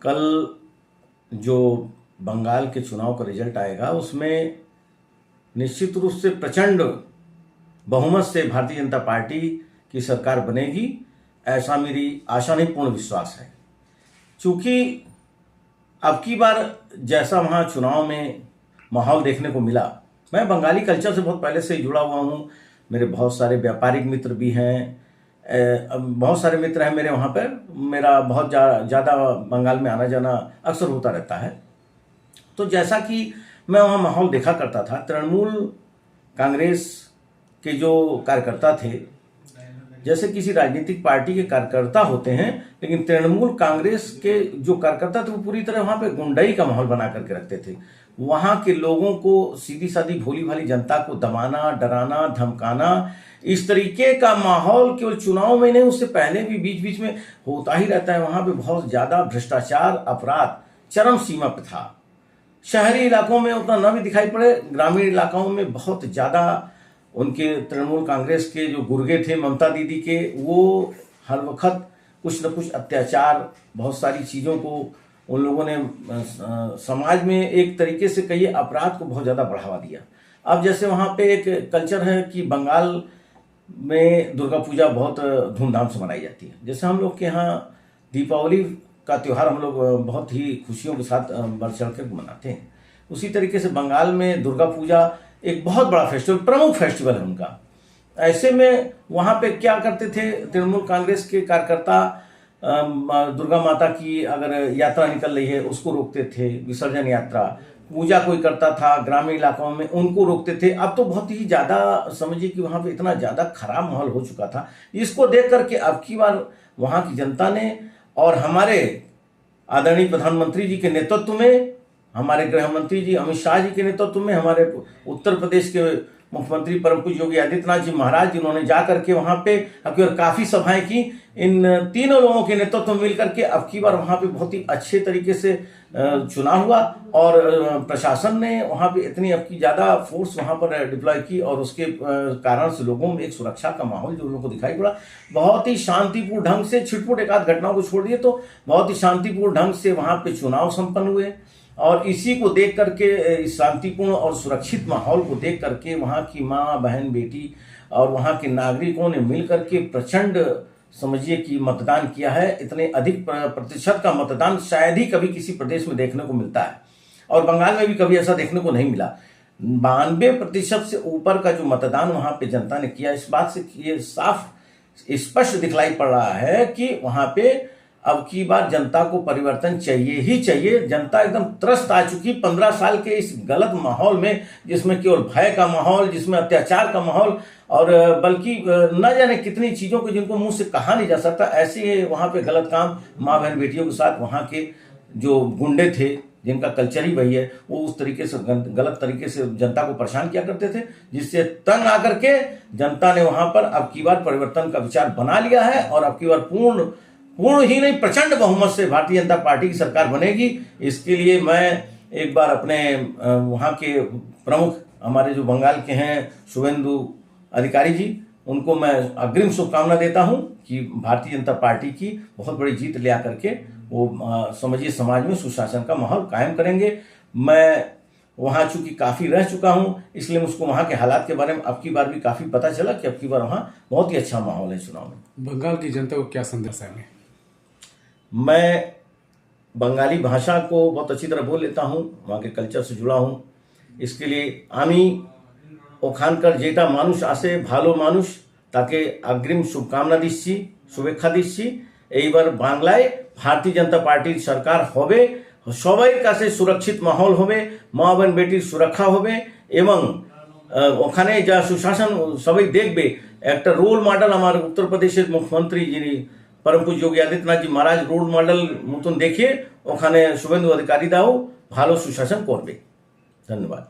कल जो बंगाल के चुनाव का रिजल्ट आएगा उसमें निश्चित रूप से प्रचंड बहुमत से भारतीय जनता पार्टी की सरकार बनेगी, ऐसा मेरी आशा नहीं पूर्ण विश्वास है। क्योंकि अब की बार जैसा वहाँ चुनाव में माहौल देखने को मिला, मैं बंगाली कल्चर से बहुत पहले से जुड़ा हुआ हूँ। मेरे बहुत सारे व्यापारिक मित्र भी हैं, बहुत सारे मित्र हैं मेरे वहाँ पर। मेरा बहुत ज़्यादा बंगाल में आना जाना अक्सर होता रहता है। तो जैसा कि मैं वहाँ माहौल देखा करता था, तृणमूल कांग्रेस के जो कार्यकर्ता थे, जैसे किसी राजनीतिक पार्टी के कार्यकर्ता होते हैं, लेकिन तृणमूल कांग्रेस के जो कार्यकर्ता थे वो पूरी तरह वहाँ पे गुंडाई का माहौल बना करके रखते थे। वहाँ के लोगों को, सीधी सादी भोली भाली जनता को दबाना, डराना, धमकाना, इस तरीके का माहौल केवल चुनाव में नहीं, उससे पहले भी बीच बीच में होता ही रहता है। वहाँ पे बहुत ज़्यादा भ्रष्टाचार, अपराध चरम सीमा पर था। शहरी इलाकों में उतना न भी दिखाई पड़े, ग्रामीण इलाकों में बहुत ज़्यादा उनके तृणमूल कांग्रेस के जो गुर्गे थे ममता दीदी के, वो हर वक्त कुछ न कुछ अत्याचार, बहुत सारी चीज़ों को उन लोगों ने समाज में एक तरीके से कहिए अपराध को बहुत ज़्यादा बढ़ावा दिया। अब जैसे वहाँ पे एक कल्चर है कि बंगाल में दुर्गा पूजा बहुत धूमधाम से मनाई जाती है। जैसे हम लोग के यहाँ दीपावली का त्यौहार हम लोग बहुत ही खुशियों के साथ बढ़ चढ़ कर मनाते हैं, उसी तरीके से बंगाल में दुर्गा पूजा एक बहुत बड़ा फेस्टिवल, प्रमुख फेस्टिवल है उनका। ऐसे में वहाँ पे क्या करते थे तृणमूल कांग्रेस के कार्यकर्ता, दुर्गा माता की अगर यात्रा निकल रही है उसको रोकते थे, विसर्जन यात्रा, पूजा कोई करता था ग्रामीण इलाकों में उनको रोकते थे। अब तो बहुत ही ज़्यादा समझिए कि वहाँ पे इतना ज़्यादा खराब माहौल हो चुका था। इसको देख करके अब की बार वहाँ की जनता ने और हमारे आदरणीय प्रधानमंत्री जी के नेतृत्व में, हमारे गृह मंत्री जी अमित शाह जी के नेतृत्व में, हमारे उत्तर प्रदेश के मुख्यमंत्री परम पूज्य योगी आदित्यनाथ जी महाराज, जिन्होंने जा करके वहाँ पे अब की बार काफ़ी सभाएं की, इन तीनों लोगों के नेतृत्व में मिल करके अब की बार वहाँ पे बहुत ही अच्छे तरीके से चुनाव हुआ। और प्रशासन ने वहाँ पे इतनी अब की ज़्यादा फोर्स वहाँ पर डिप्लॉय की और उसके कारण से लोगों में एक सुरक्षा का माहौल जो लोगों को दिखाई पड़ा। बहुत ही शांतिपूर्ण ढंग से, छिटपुट एक आध घटनाओं को छोड़ दिए तो बहुत ही शांतिपूर्ण ढंग से वहाँ पे चुनाव संपन्न हुए। और इसी को देख करके, इस शांतिपूर्ण और सुरक्षित माहौल को देख करके वहाँ की माँ, बहन, बेटी और वहाँ के नागरिकों ने मिल करके प्रचंड समझिए कि मतदान किया है। इतने अधिक प्रतिशत का मतदान शायद ही कभी किसी प्रदेश में देखने को मिलता है, और बंगाल में भी कभी ऐसा देखने को नहीं मिला। 92% से ऊपर का जो मतदान वहाँ पे जनता ने किया, इस बात से ये साफ स्पष्ट दिखलाई पड़ रहा है कि वहाँ पे अब की बार जनता को परिवर्तन चाहिए ही चाहिए। जनता एकदम त्रस्त आ चुकी 15 साल के इस गलत माहौल में, जिसमें केवल भय का माहौल, जिसमें अत्याचार का माहौल, और बल्कि न जाने कितनी चीज़ों को जिनको मुंह से कहा नहीं जा सकता, ऐसे वहाँ पे गलत काम माँ बहन बेटियों के साथ वहाँ के जो गुंडे थे, जिनका कल्चर ही वही है, वो उस तरीके से गलत तरीके से जनता को परेशान किया करते थे, जिससे तंग आकर के जनता ने वहाँ पर अब की बार परिवर्तन का विचार बना लिया है। और अब की बार पूर्ण ही नहीं, प्रचंड बहुमत से भारतीय जनता पार्टी की सरकार बनेगी। इसके लिए मैं एक बार अपने वहाँ के प्रमुख, हमारे जो बंगाल के हैं शुभेंदु अधिकारी जी, उनको मैं अग्रिम शुभकामना देता हूँ कि भारतीय जनता पार्टी की बहुत बड़ी जीत ले आकर के वो समझिए समाज में सुशासन का माहौल कायम करेंगे। मैं वहाँ चूंकि काफ़ी रह चुका हूँ, इसलिए मुझको वहाँ के हालात के बारे में अब की बार भी काफ़ी पता चला कि अब की बार वहाँ बहुत ही अच्छा माहौल है चुनाव में। बंगाल की जनता को क्या संदेश है? मैं बंगाली भाषा को बहुत अच्छी तरह बोल लेता हूँ, वहाँ के कल्चर से जुड़ा हूँ। इसके लिए आमी ओखानकर जेटा मानुष आसे भालो मानुष, ताके अग्रिम शुभकामना दिচ্ছি, शुभेच्छा दिচ্ছি। এইবার বাংলায় भारतीय जनता पार्टी सरकार হবে, সবাই কাছে সুরক্ষিত মাহौल হবে, মা বোন বেটির সুরক্ষা হবে এবং ওখানে যা সুশাসন সবাই দেখবে। একটা রোল মডেল আমার উত্তর প্রদেশের মুখ্যমন্ত্রী যিনি परम पूज्य योगी आदित्यनाथ जी महाराज रोल मॉडल मतन देखिए ওখানে শুভেন্দু অধিকারীরাও ভালো সুশাসন করবে। ধন্যবাদ।